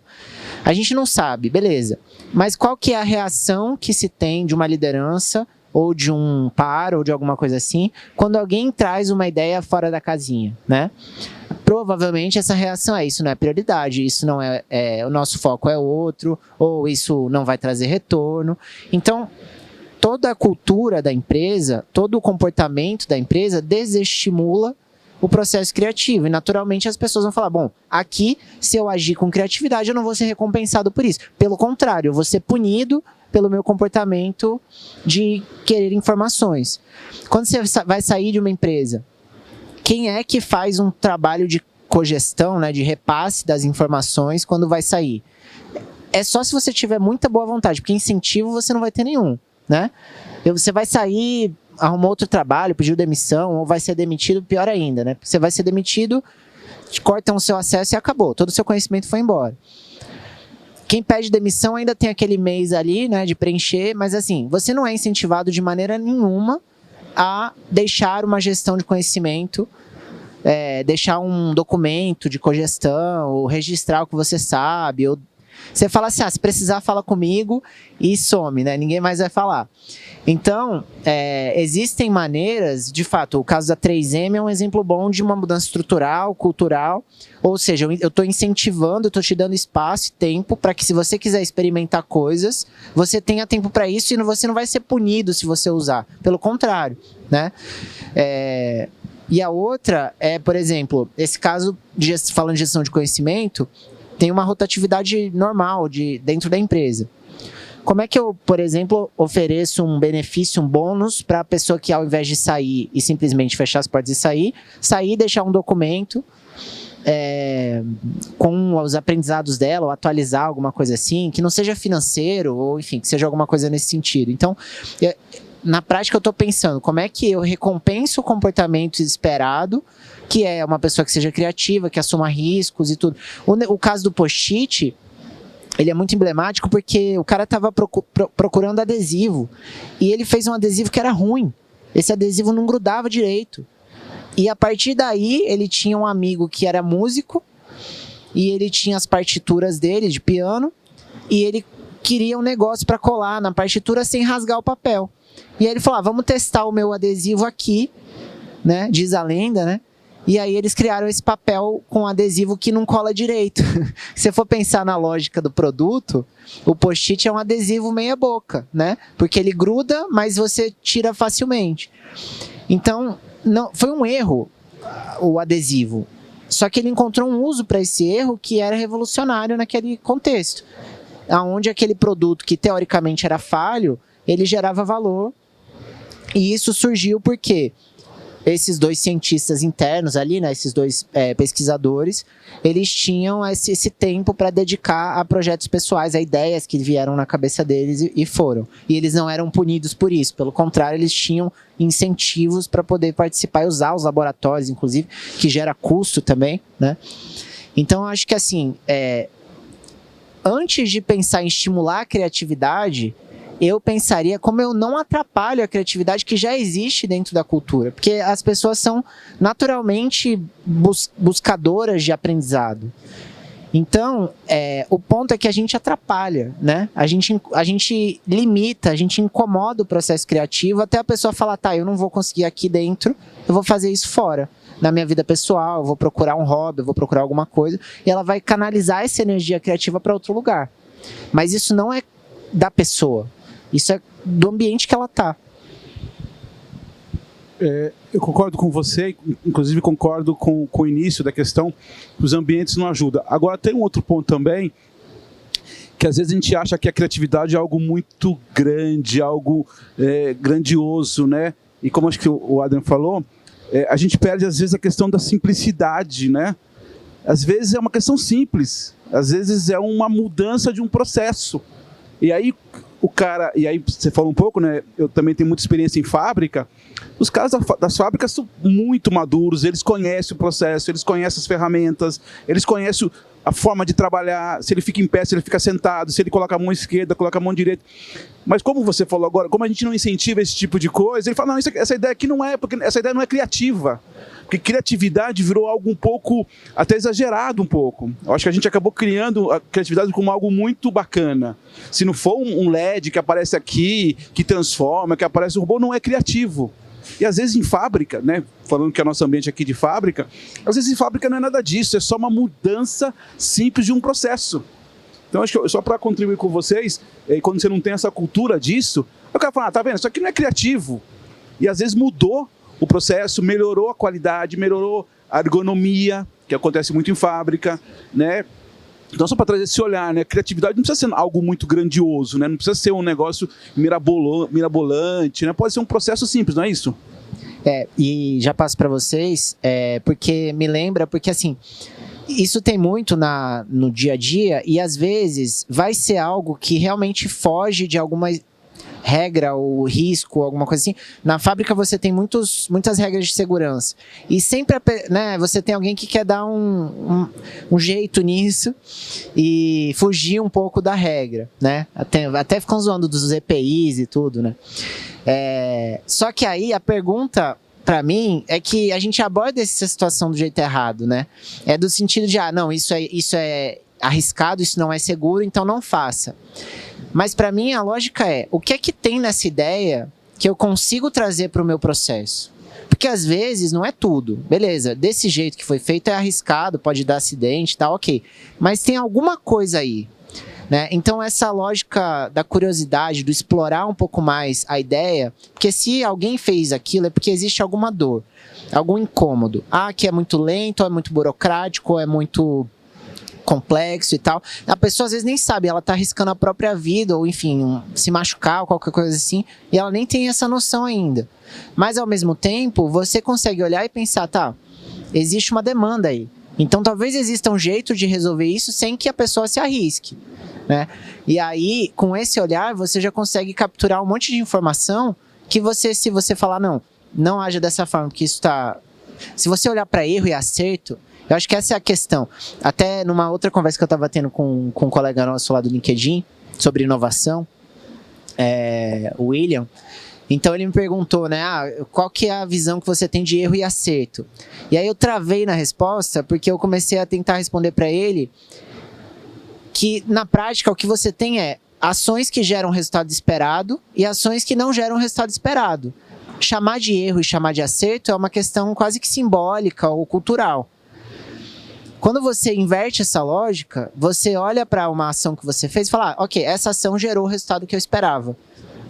A gente não sabe, beleza. Mas qual que é a reação que se tem de uma liderança, ou de um par, ou de alguma coisa assim, quando alguém traz uma ideia fora da casinha, né? Provavelmente essa reação é, isso não é prioridade, isso não o nosso foco é outro, ou isso não vai trazer retorno. Então, toda a cultura da empresa, todo o comportamento da empresa desestimula o processo criativo. E, naturalmente, as pessoas vão falar, bom, aqui, se eu agir com criatividade, eu não vou ser recompensado por isso. Pelo contrário, eu vou ser punido pelo meu comportamento de querer informações. Quando você vai sair de uma empresa, quem é que faz um trabalho de cogestão, né, de repasse das informações quando vai sair? É só se você tiver muita boa vontade, porque incentivo você não vai ter nenhum, né? Você vai sair, arrumou outro trabalho, pediu demissão, ou vai ser demitido, pior ainda, né? Você vai ser demitido, cortam o seu acesso e acabou, todo o seu conhecimento foi embora. Quem pede demissão ainda tem aquele mês ali, né, de preencher, mas assim, você não é incentivado de maneira nenhuma a deixar uma gestão de conhecimento, deixar um documento de cogestão, ou registrar o que você sabe, ou você fala assim, se precisar fala comigo e some, né? Ninguém mais vai falar. Então, existem maneiras, de fato, o caso da 3M é um exemplo bom de uma mudança estrutural, cultural, ou seja, eu estou incentivando, eu estou te dando espaço e tempo para que se você quiser experimentar coisas, você tenha tempo para isso e você não vai ser punido se você usar, pelo contrário, né? E a outra é, por exemplo, esse caso, falando de gestão de conhecimento, tem uma rotatividade normal dentro da empresa. Como é que eu, por exemplo, ofereço um benefício, um bônus para a pessoa que, ao invés de sair e simplesmente fechar as portas e sair e deixar um documento com os aprendizados dela, ou atualizar alguma coisa assim, que não seja financeiro, ou enfim, que seja alguma coisa nesse sentido. Então, na prática eu estou pensando, como é que eu recompenso o comportamento esperado, que é uma pessoa que seja criativa, que assuma riscos e tudo. O caso do post-it, ele é muito emblemático porque o cara estava procurando adesivo e ele fez um adesivo que era ruim. Esse adesivo não grudava direito. E a partir daí, ele tinha um amigo que era músico e ele tinha as partituras dele de piano e ele queria um negócio para colar na partitura sem rasgar o papel. E aí ele falou, vamos testar o meu adesivo aqui, né? Diz a lenda, né? E aí eles criaram esse papel com adesivo que não cola direito. Se você for pensar na lógica do produto, o post-it é um adesivo meia boca, né? Porque ele gruda, mas você tira facilmente. Então, não, foi um erro o adesivo. Só que ele encontrou um uso para esse erro que era revolucionário naquele contexto. Onde aquele produto que teoricamente era falho, ele gerava valor. E isso surgiu porque esses dois cientistas internos ali, né, esses dois pesquisadores, eles tinham esse tempo para dedicar a projetos pessoais, a ideias que vieram na cabeça deles e foram. E eles não eram punidos por isso, pelo contrário, eles tinham incentivos para poder participar e usar os laboratórios, inclusive, que gera custo também, né? Então, eu acho que assim, antes de pensar em estimular a criatividade, eu pensaria como eu não atrapalho a criatividade que já existe dentro da cultura. Porque as pessoas são naturalmente buscadoras de aprendizado. Então, o ponto é que a gente atrapalha, né? A gente limita, a gente incomoda o processo criativo até a pessoa falar, eu não vou conseguir aqui dentro, eu vou fazer isso fora. Na minha vida pessoal, eu vou procurar um hobby, eu vou procurar alguma coisa, e ela vai canalizar essa energia criativa para outro lugar. Mas isso não é da pessoa. Isso é do ambiente que ela está. Eu concordo com você, inclusive concordo com o início da questão, que os ambientes não ajudam. Agora tem um outro ponto também, que às vezes a gente acha que a criatividade é algo muito grande, algo grandioso, né? E como acho que o Adrian falou, a gente perde às vezes a questão da simplicidade, né? Às vezes é uma questão simples, às vezes é uma mudança de um processo. E aí e aí você falou um pouco, né? Eu também tenho muita experiência em fábrica. Os caras das fábricas são muito maduros, eles conhecem o processo, eles conhecem as ferramentas, eles conhecem a forma de trabalhar, se ele fica em pé, se ele fica sentado, se ele coloca a mão esquerda, coloca a mão direita. Mas como você falou agora, como a gente não incentiva esse tipo de coisa, ele fala, não, essa ideia aqui não é, porque essa ideia não é criativa. Porque criatividade virou algo um pouco, até exagerado um pouco. Eu acho que a gente acabou criando a criatividade como algo muito bacana. Se não for um LED que aparece aqui, que transforma, que aparece um robô, não é criativo. E às vezes em fábrica, né, falando que é o nosso ambiente aqui de fábrica, às vezes em fábrica não é nada disso, é só uma mudança simples de um processo. Então, acho que só para contribuir com vocês, quando você não tem essa cultura disso, eu quero falar, tá vendo? Isso aqui não é criativo. E às vezes mudou o processo, melhorou a qualidade, melhorou a ergonomia, que acontece muito em fábrica, né? Então, só para trazer esse olhar, né? Criatividade não precisa ser algo muito grandioso, né? Não precisa ser um negócio mirabolante, né? Pode ser um processo simples, não é isso? E já passo para vocês, porque me lembra, porque assim, isso tem muito no dia a dia e às vezes vai ser algo que realmente foge de alguma regra ou risco, alguma coisa assim. Na fábrica você tem muitas regras de segurança e sempre, né, você tem alguém que quer dar um jeito nisso e fugir um pouco da regra, né? Até ficam zoando dos EPIs e tudo, né? Só que aí a pergunta para mim é que a gente aborda essa situação do jeito errado, né? É do sentido de, não, isso é arriscado, isso não é seguro, então não faça. Mas para mim a lógica o que é que tem nessa ideia que eu consigo trazer para o meu processo? Porque às vezes não é tudo. Beleza, desse jeito que foi feito é arriscado, pode dar acidente e tal, ok. Mas tem alguma coisa aí, né? Então essa lógica da curiosidade, do explorar um pouco mais a ideia, porque se alguém fez aquilo é porque existe alguma dor, algum incômodo. Que é muito lento, ou é muito burocrático, ou é muito complexo e tal. A pessoa às vezes nem sabe, ela tá arriscando a própria vida, ou enfim, se machucar ou qualquer coisa assim, e ela nem tem essa noção ainda. Mas ao mesmo tempo, você consegue olhar e pensar, existe uma demanda aí. Então talvez exista um jeito de resolver isso sem que a pessoa se arrisque, né? E aí, com esse olhar, você já consegue capturar um monte de informação que se você falar, não haja dessa forma, porque isso tá... Se você olhar para erro e acerto, eu acho que essa é a questão. Até numa outra conversa que eu estava tendo com um colega nosso lá do LinkedIn, sobre inovação, o William, então ele me perguntou, né, qual que é a visão que você tem de erro e acerto? E aí eu travei na resposta, porque eu comecei a tentar responder para ele que, na prática, o que você tem é ações que geram resultado esperado e ações que não geram resultado esperado. Chamar de erro e chamar de acerto é uma questão quase que simbólica ou cultural. Quando você inverte essa lógica, você olha para uma ação que você fez e fala, ok, essa ação gerou o resultado que eu esperava.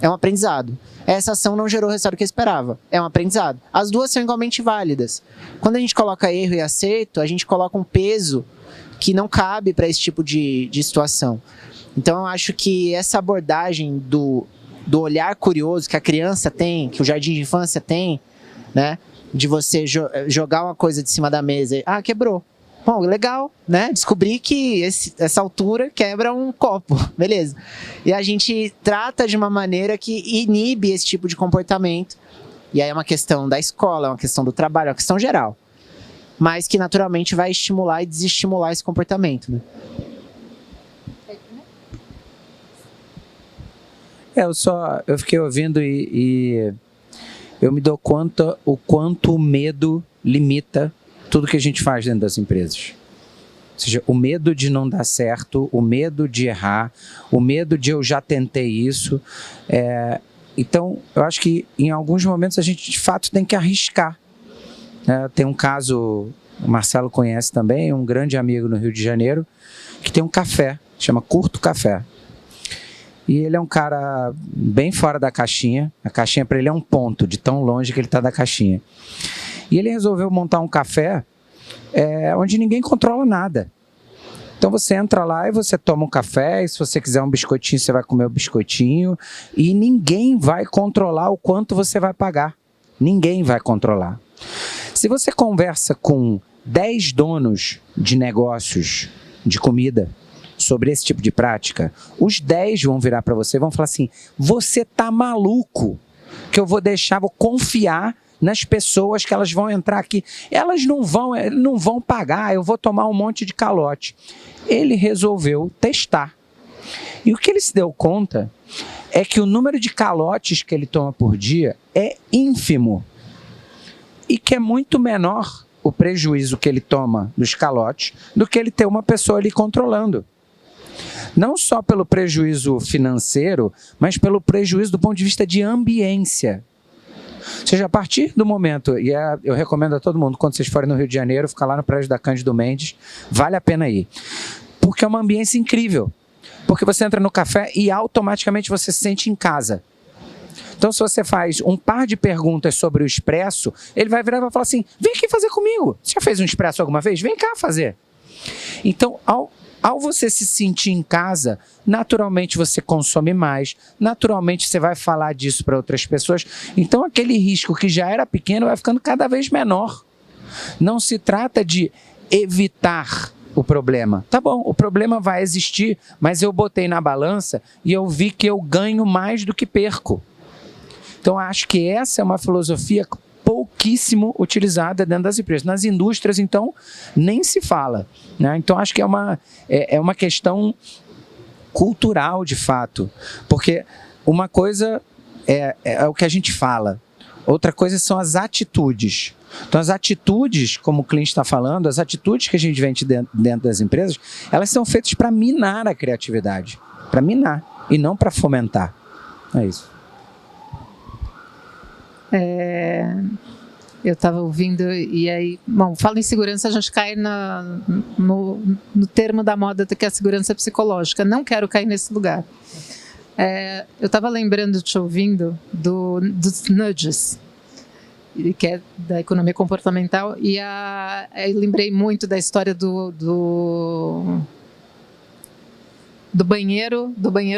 É um aprendizado. Essa ação não gerou o resultado que eu esperava. É um aprendizado. As duas são igualmente válidas. Quando a gente coloca erro e acerto, a gente coloca um peso que não cabe para esse tipo de situação. Então, eu acho que essa abordagem do olhar curioso que a criança tem, que o jardim de infância tem, né? De você jogar uma coisa de cima da mesa e, quebrou. Bom, legal, né? Descobri que essa altura quebra um copo, beleza. E a gente trata de uma maneira que inibe esse tipo de comportamento. E aí é uma questão da escola, é uma questão do trabalho, é uma questão geral. Mas que naturalmente vai estimular e desestimular esse comportamento, né? Eu fiquei ouvindo e eu me dou conta o quanto o medo limita tudo que a gente faz dentro das empresas. Ou seja, o medo de não dar certo, o medo de errar, o medo de eu já tentei isso. Então, eu acho que em alguns momentos a gente de fato tem que arriscar. Tem um caso, o Marcelo conhece também, um grande amigo no Rio de Janeiro, que tem um café, chama Curto Café. E ele é um cara bem fora da caixinha. A caixinha para ele é um ponto, de tão longe que ele está da caixinha. E ele resolveu montar um café onde ninguém controla nada. Então você entra lá e você toma um café, e se você quiser um biscoitinho, você vai comer o biscoitinho, e ninguém vai controlar o quanto você vai pagar. Ninguém vai controlar. Se você conversa com 10 donos de negócios de comida sobre esse tipo de prática, os 10 vão virar para você e vão falar assim, você tá maluco que eu vou confiar nas pessoas que elas vão entrar aqui. Elas não vão pagar, eu vou tomar um monte de calote. Ele resolveu testar. E o que ele se deu conta é que o número de calotes que ele toma por dia é ínfimo. E que é muito menor o prejuízo que ele toma dos calotes do que ele ter uma pessoa ali controlando. Não só pelo prejuízo financeiro, mas pelo prejuízo do ponto de vista de ambiência. Ou seja, a partir do momento, e eu recomendo a todo mundo, quando vocês forem no Rio de Janeiro, ficar lá no prédio da Cândido Mendes, vale a pena ir. Porque é uma ambiência incrível. Porque você entra no café e automaticamente você se sente em casa. Então, se você faz um par de perguntas sobre o expresso, ele vai virar e vai falar assim, vem aqui fazer comigo. Você já fez um expresso alguma vez? Vem cá fazer. Então, ao você se sentir em casa, naturalmente você consome mais, naturalmente você vai falar disso para outras pessoas. Então, aquele risco que já era pequeno vai ficando cada vez menor. Não se trata de evitar o problema. Tá bom, o problema vai existir, mas eu botei na balança e eu vi que eu ganho mais do que perco. Então, acho que essa é uma filosofia pouquíssimo utilizada dentro das empresas. Nas indústrias, então, nem se fala, né? Então, acho que é uma questão cultural, de fato. Porque uma coisa é o que a gente fala, outra coisa são as atitudes. Então, as atitudes, como o Clint está falando, as atitudes que a gente vende dentro das empresas, elas são feitas para minar a criatividade. Para minar, e não para fomentar. É isso. Eu estava ouvindo e aí, bom, fala em segurança, a gente cai no termo da moda que é a segurança psicológica. Não quero cair nesse lugar. Eu estava lembrando, te ouvindo, dos nudges, que é da economia comportamental, e eu lembrei muito da história do banheiro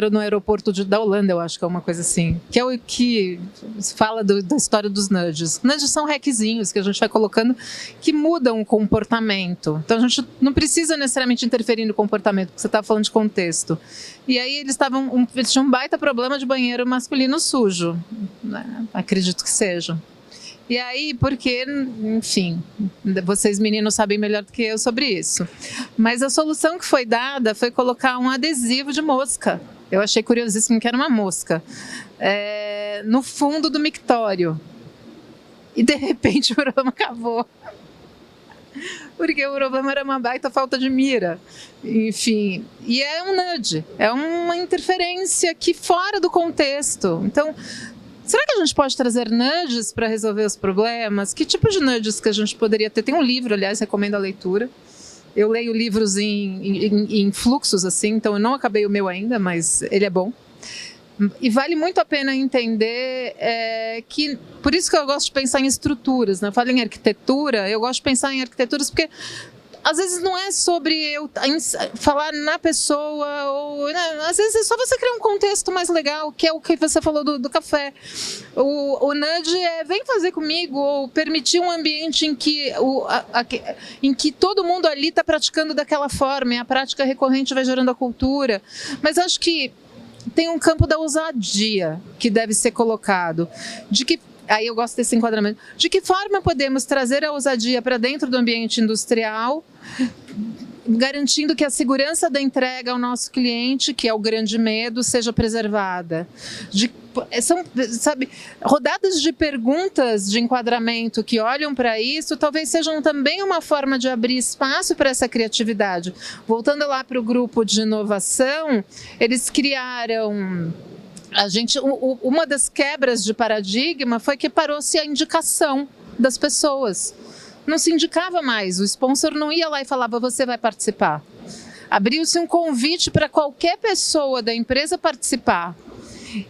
no aeroporto da Holanda, eu acho que é uma coisa assim, que é o que se fala da história dos nudges. Nudges são hackzinhos que a gente vai colocando que mudam o comportamento. Então a gente não precisa necessariamente interferir no comportamento, porque você está falando de contexto. E aí eles tinham um baita problema de banheiro masculino sujo, né? Acredito que seja. E aí, porque, enfim, vocês meninos sabem melhor do que eu sobre isso. Mas a solução que foi dada foi colocar um adesivo de mosca. Eu achei curiosíssimo que era uma mosca. No fundo do mictório. E, de repente, o problema acabou. Porque o problema era uma baita falta de mira. Enfim, e é um nudge. É uma interferência aqui fora do contexto. Então, será que a gente pode trazer nudges para resolver os problemas? Que tipo de nudges que a gente poderia ter? Tem um livro, aliás, recomendo a leitura. Eu leio livros em fluxos, assim, então eu não acabei o meu ainda, mas ele é bom. E vale muito a pena entender que... Por isso que eu gosto de pensar em estruturas, né? Eu falo em arquitetura, eu gosto de pensar em arquiteturas porque... Às vezes não é sobre eu falar na pessoa, ou, né? Às vezes é só você criar um contexto mais legal, que é o que você falou do café. O nudge vem fazer comigo, ou permitir um ambiente em que todo mundo ali está praticando daquela forma, e a prática recorrente vai gerando a cultura. Mas acho que tem um campo da ousadia que deve ser colocado, de que aí eu gosto desse enquadramento. De que forma podemos trazer a ousadia para dentro do ambiente industrial, garantindo que a segurança da entrega ao nosso cliente, que é o grande medo, seja preservada? São, sabe, rodadas de perguntas de enquadramento que olham para isso, talvez sejam também uma forma de abrir espaço para essa criatividade. Voltando lá para o grupo de inovação, eles criaram... uma das quebras de paradigma foi que parou-se a indicação das pessoas. Não se indicava mais, o sponsor não ia lá e falava, você vai participar. Abriu-se um convite para qualquer pessoa da empresa participar.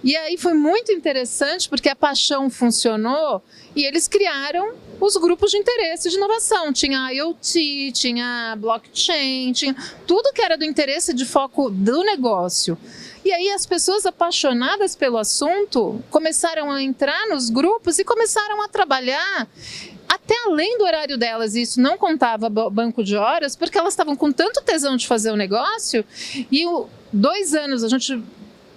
E aí foi muito interessante, porque a paixão funcionou e eles criaram os grupos de interesse de inovação. Tinha IoT, tinha blockchain, tinha tudo que era do interesse de foco do negócio. E aí as pessoas apaixonadas pelo assunto começaram a entrar nos grupos e começaram a trabalhar até além do horário delas. E isso não contava banco de horas, porque elas estavam com tanto tesão de fazer o negócio. E 2 anos, a gente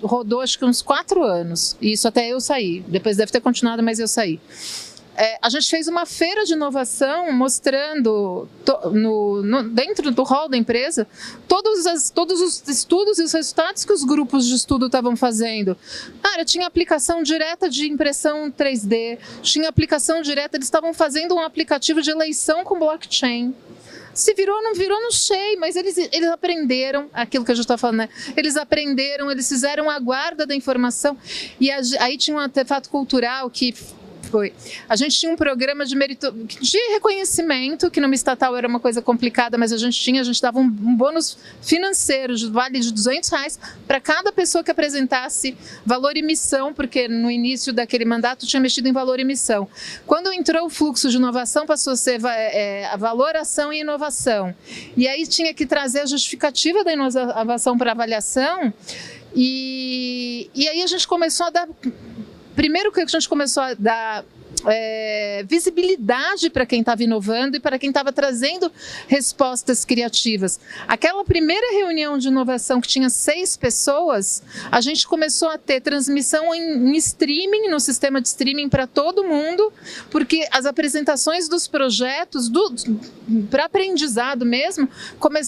rodou acho que uns 4 anos. E isso até eu saí. Depois deve ter continuado, mas eu saí. A gente fez uma feira de inovação mostrando dentro do hall da empresa todos os estudos e os resultados que os grupos de estudo estavam fazendo. Cara, tinha aplicação direta de impressão 3D, tinha aplicação direta, eles estavam fazendo um aplicativo de eleição com blockchain. Se virou ou não virou, não sei, mas eles aprenderam aquilo que a gente está falando, né? Eles aprenderam, eles fizeram a guarda da informação. E aí tinha um artefato cultural que Foi. A gente tinha um programa de reconhecimento, que numa estatal era uma coisa complicada, mas a gente dava um bônus financeiro, vale de R$200, para cada pessoa que apresentasse valor e missão, porque no início daquele mandato tinha mexido em valor e missão. Quando entrou o fluxo de inovação, passou a ser a valoração e inovação. E aí tinha que trazer a justificativa da inovação para avaliação, e aí a gente começou a dar... Primeiro que a gente começou a dar visibilidade para quem estava inovando e para quem estava trazendo respostas criativas. Aquela primeira reunião de inovação que tinha 6 pessoas, a gente começou a ter transmissão em streaming, no sistema de streaming para todo mundo, porque as apresentações dos projetos, para aprendizado mesmo,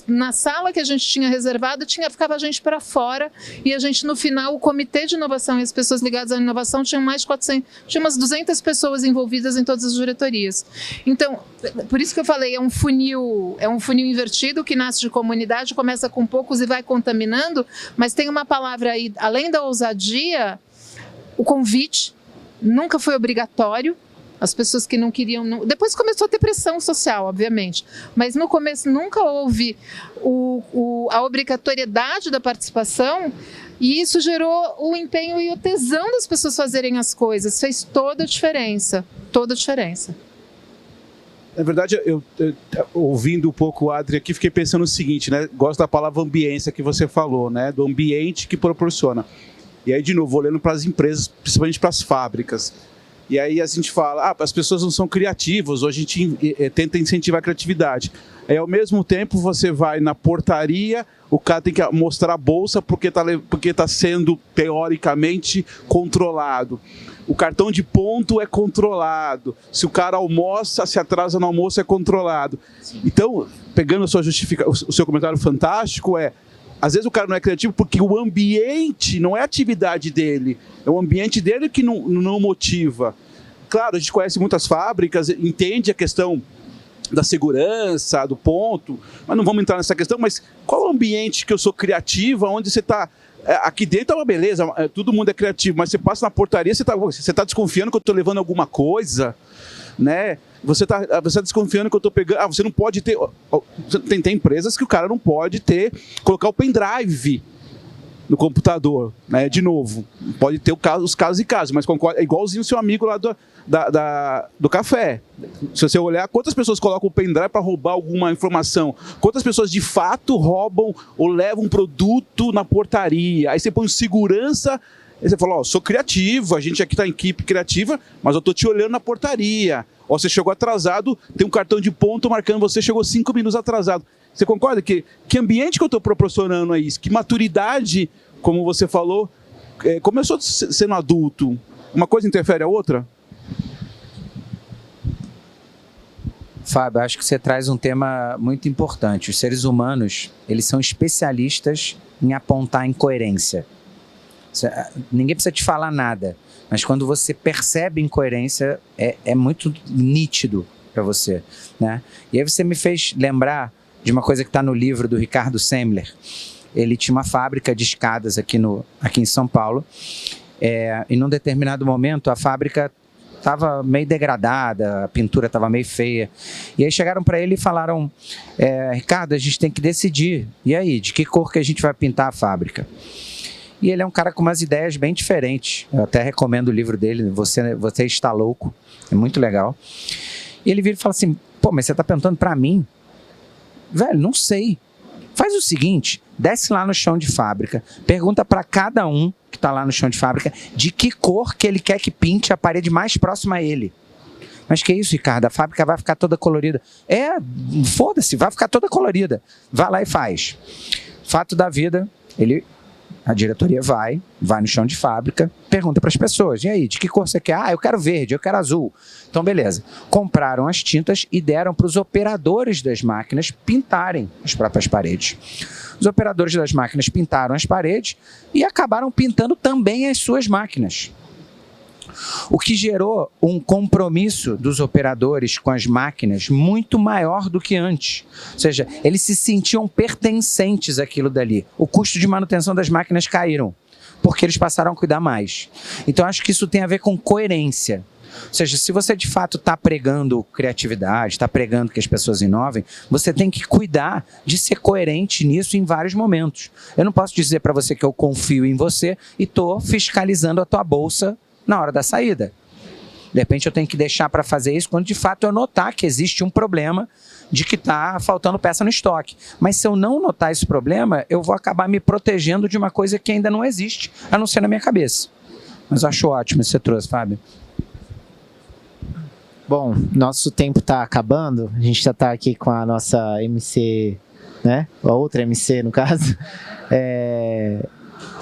na sala que a gente tinha reservado, ficava a gente para fora, e a gente, no final, o comitê de inovação e as pessoas ligadas à inovação tinham mais de 400, tinha umas 200 pessoas envolvidas em todas as diretorias. Então, por isso que eu falei, é um funil invertido que nasce de comunidade, começa com poucos e vai contaminando, mas tem uma palavra aí, além da ousadia, o convite nunca foi obrigatório. As pessoas que não queriam... Depois começou a ter pressão social, obviamente, mas no começo nunca houve a obrigatoriedade da participação, e isso gerou o empenho e o tesão das pessoas fazerem as coisas. Fez toda a diferença, toda a diferença. Na verdade, eu ouvindo um pouco o Adri aqui, fiquei pensando o seguinte, né? Gosto da palavra ambiência que você falou, né? Do ambiente que proporciona. E aí, de novo, olhando para as empresas, principalmente para as fábricas. E aí a gente fala, as pessoas não são criativas, hoje a gente tenta incentivar a criatividade. Aí, ao mesmo tempo, você vai na portaria, o cara tem que mostrar a bolsa porque está sendo, teoricamente, controlado. O cartão de ponto é controlado. Se o cara almoça, se atrasa no almoço, é controlado. Sim. Então, pegando o seu comentário fantástico, às vezes o cara não é criativo porque o ambiente não é a atividade dele, é o ambiente dele que não motiva. Claro, a gente conhece muitas fábricas, entende a questão da segurança, do ponto, mas não vamos entrar nessa questão, mas qual é o ambiente que eu sou criativo, onde você está... Aqui dentro é uma beleza, todo mundo é criativo, mas você passa na portaria, você está desconfiando que eu estou levando alguma coisa, né? Você tá desconfiando que eu estou pegando... você não pode ter... Tem empresas que o cara não pode colocar o pendrive no computador, né? De novo, pode ter os casos e casos, mas concorda, é igualzinho o seu amigo lá do café. Se você olhar quantas pessoas colocam o pendrive para roubar alguma informação, quantas pessoas de fato roubam ou levam um produto na portaria, aí você põe segurança, aí você fala, sou criativo, a gente aqui está em equipe criativa, mas eu estou te olhando na portaria. Ó, você chegou atrasado, tem um cartão de ponto marcando você chegou 5 minutos atrasado. Você concorda que ambiente que eu estou proporcionando a isso? Que maturidade, como você falou, começou sendo adulto, uma coisa interfere a outra? Fábio, acho que você traz um tema muito importante. Os seres humanos, eles são especialistas em apontar incoerência. Ninguém precisa te falar nada, mas quando você percebe incoerência, é muito nítido para você, né? E aí você me fez lembrar de uma coisa que está no livro do Ricardo Semler. Ele tinha uma fábrica de escadas aqui em São Paulo, e num determinado momento a fábrica estava meio degradada, a pintura estava meio feia. E aí chegaram para ele e falaram, Ricardo, a gente tem que decidir. E aí, de que cor que a gente vai pintar a fábrica? E ele é um cara com umas ideias bem diferentes. Eu até recomendo o livro dele, Você Está Louco. É muito legal. E ele vira e fala assim, mas você está perguntando para mim? Velho, não sei. Faz o seguinte, desce lá no chão de fábrica, pergunta para cada um que está lá no chão de fábrica de que cor que ele quer que pinte a parede mais próxima a ele. Mas que isso, Ricardo? A fábrica vai ficar toda colorida. Foda-se, vai ficar toda colorida. Vai lá e faz. Fato da vida, a diretoria vai no chão de fábrica, pergunta para as pessoas, e aí, de que cor você quer? Eu quero verde, eu quero azul. Então, beleza. Compraram as tintas e deram para os operadores das máquinas pintarem as próprias paredes. Os operadores das máquinas pintaram as paredes e acabaram pintando também as suas máquinas. O que gerou um compromisso dos operadores com as máquinas muito maior do que antes. Ou seja, eles se sentiam pertencentes àquilo dali. O custo de manutenção das máquinas caíram, porque eles passaram a cuidar mais. Então, acho que isso tem a ver com coerência. Ou seja, se você de fato está pregando criatividade, está pregando que as pessoas inovem, você tem que cuidar de ser coerente nisso em vários momentos. Eu não posso dizer para você que eu confio em você e estou fiscalizando a tua bolsa na hora da saída. De repente eu tenho que deixar para fazer isso quando de fato eu notar que existe um problema de que está faltando peça no estoque. Mas se eu não notar esse problema, eu vou acabar me protegendo de uma coisa que ainda não existe, a não ser na minha cabeça. Mas eu acho ótimo isso que você trouxe, Fábio. Bom, nosso tempo está acabando. A gente já está aqui com a nossa MC, né? A outra MC, no caso,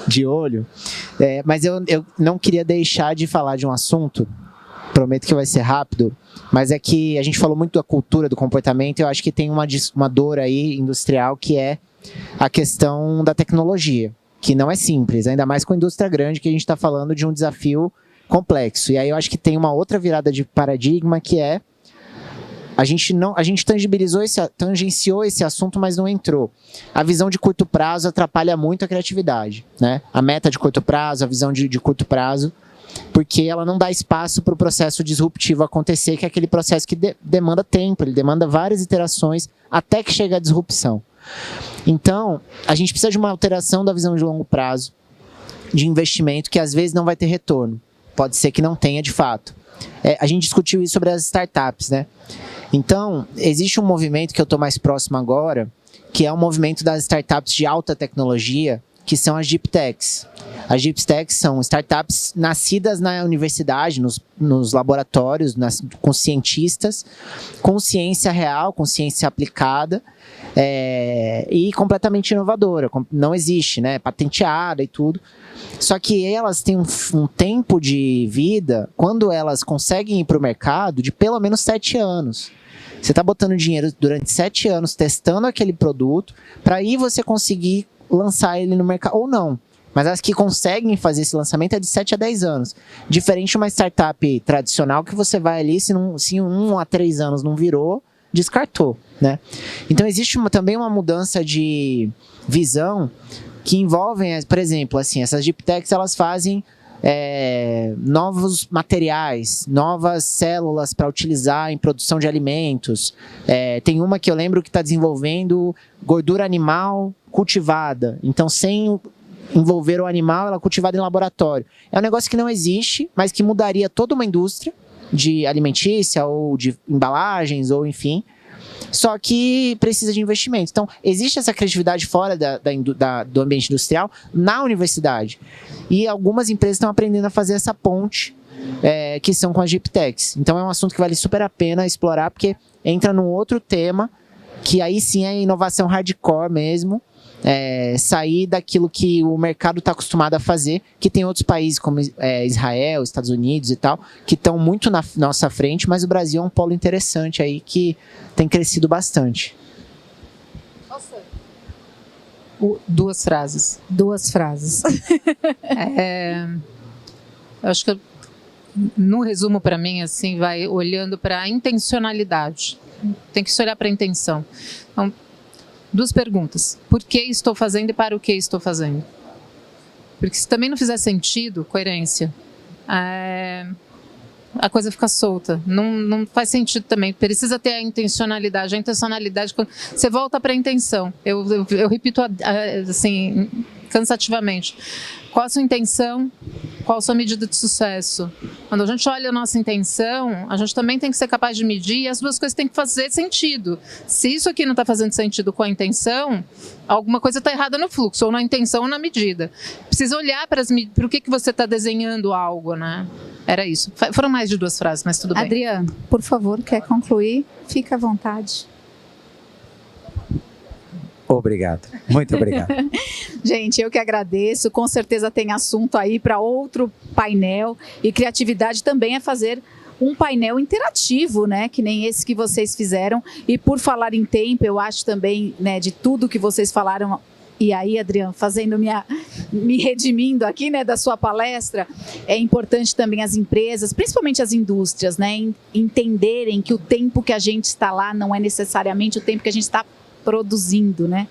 de olho. Mas eu não queria deixar de falar de um assunto. Prometo que vai ser rápido, mas é que a gente falou muito da cultura, do comportamento, e eu acho que tem uma dor aí industrial que é a questão da tecnologia, que não é simples, ainda mais com a indústria grande, que a gente está falando de um desafio complexo. E aí eu acho que tem uma outra virada de paradigma que é a gente tangenciou esse assunto, mas não entrou. A visão de curto prazo atrapalha muito a criatividade, né? A meta de curto prazo, a visão de curto prazo, porque ela não dá espaço para o processo disruptivo acontecer, que é aquele processo que demanda tempo, ele demanda várias iterações até que chegue a disrupção. Então, a gente precisa de uma alteração da visão de longo prazo, de investimento, que às vezes não vai ter retorno. Pode ser que não tenha de fato. A gente discutiu isso sobre as startups, né? Então, existe um movimento que eu estou mais próximo agora, que é o movimento das startups de alta tecnologia, que são as Deep Techs. As Deep Techs são startups nascidas na universidade, nos laboratórios, com cientistas, com ciência real, com ciência aplicada, e completamente inovadora. Não existe, né? Patenteada e tudo. Só que elas têm um tempo de vida, quando elas conseguem ir para o mercado, de pelo menos 7 anos. Você está botando dinheiro durante 7 anos, testando aquele produto, para aí você conseguir lançar ele no mercado, ou não. Mas as que conseguem fazer esse lançamento é de 7 a 10 anos. Diferente de uma startup tradicional que você vai ali, se em 1 a 3 anos não virou, descartou, né? Então existe também uma mudança de visão que envolvem, por exemplo, assim, essas Deep Techs, elas fazem novos materiais, novas células para utilizar em produção de alimentos. Tem uma que eu lembro que está desenvolvendo gordura animal cultivada, então sem envolver o animal, ela é cultivada em laboratório. É um negócio que não existe, mas que mudaria toda uma indústria de alimentícia ou de embalagens, ou enfim, só que precisa de investimento. Então, existe essa criatividade fora do ambiente industrial na universidade. E algumas empresas estão aprendendo a fazer essa ponte, que são com as Deep Techs. Então, é um assunto que vale super a pena explorar, porque entra num outro tema, que aí sim é inovação hardcore mesmo, sair daquilo que o mercado está acostumado a fazer, que tem outros países como Israel, Estados Unidos e tal, que estão muito na nossa frente, mas o Brasil é um polo interessante aí que tem crescido bastante. Duas frases. Eu acho que, no resumo, para mim, assim, vai olhando para a intencionalidade. Tem que se olhar para a intenção. Então, 2 perguntas. Por que estou fazendo e para o que estou fazendo? Porque se também não fizer sentido, coerência, a coisa fica solta. Não faz sentido também. Precisa ter a intencionalidade. A intencionalidade, quando você volta para a intenção. Eu repito assim, cansativamente. Qual a sua intenção? Qual a sua medida de sucesso? Quando a gente olha a nossa intenção, a gente também tem que ser capaz de medir, e as duas coisas têm que fazer sentido. Se isso aqui não está fazendo sentido com a intenção, alguma coisa está errada no fluxo, ou na intenção ou na medida. Precisa olhar para o que você está desenhando algo, né? Era isso. Foram mais de 2 frases, mas tudo bem. Adriana, por favor, quer concluir? Fica à vontade. Obrigado, muito obrigado. Gente, eu que agradeço, com certeza tem assunto aí para outro painel, e criatividade também é fazer um painel interativo, né, que nem esse que vocês fizeram. E por falar em tempo, eu acho também, né, de tudo que vocês falaram, e aí, Adriana, me redimindo aqui, né, da sua palestra, é importante também as empresas, principalmente as indústrias, né, entenderem que o tempo que a gente está lá não é necessariamente o tempo que a gente está produzindo, né?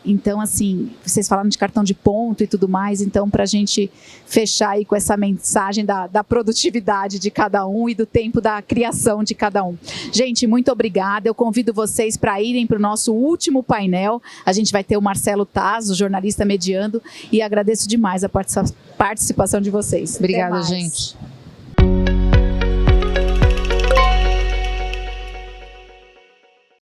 Então, assim, vocês falaram de cartão de ponto e tudo mais, então, para a gente fechar aí com essa mensagem da produtividade de cada um e do tempo da criação de cada um. Gente, muito obrigada. Eu convido vocês para irem para o nosso último painel. A gente vai ter o Marcelo Taz, o jornalista, mediando, e agradeço demais a participação de vocês. Obrigada, Até mais. gente.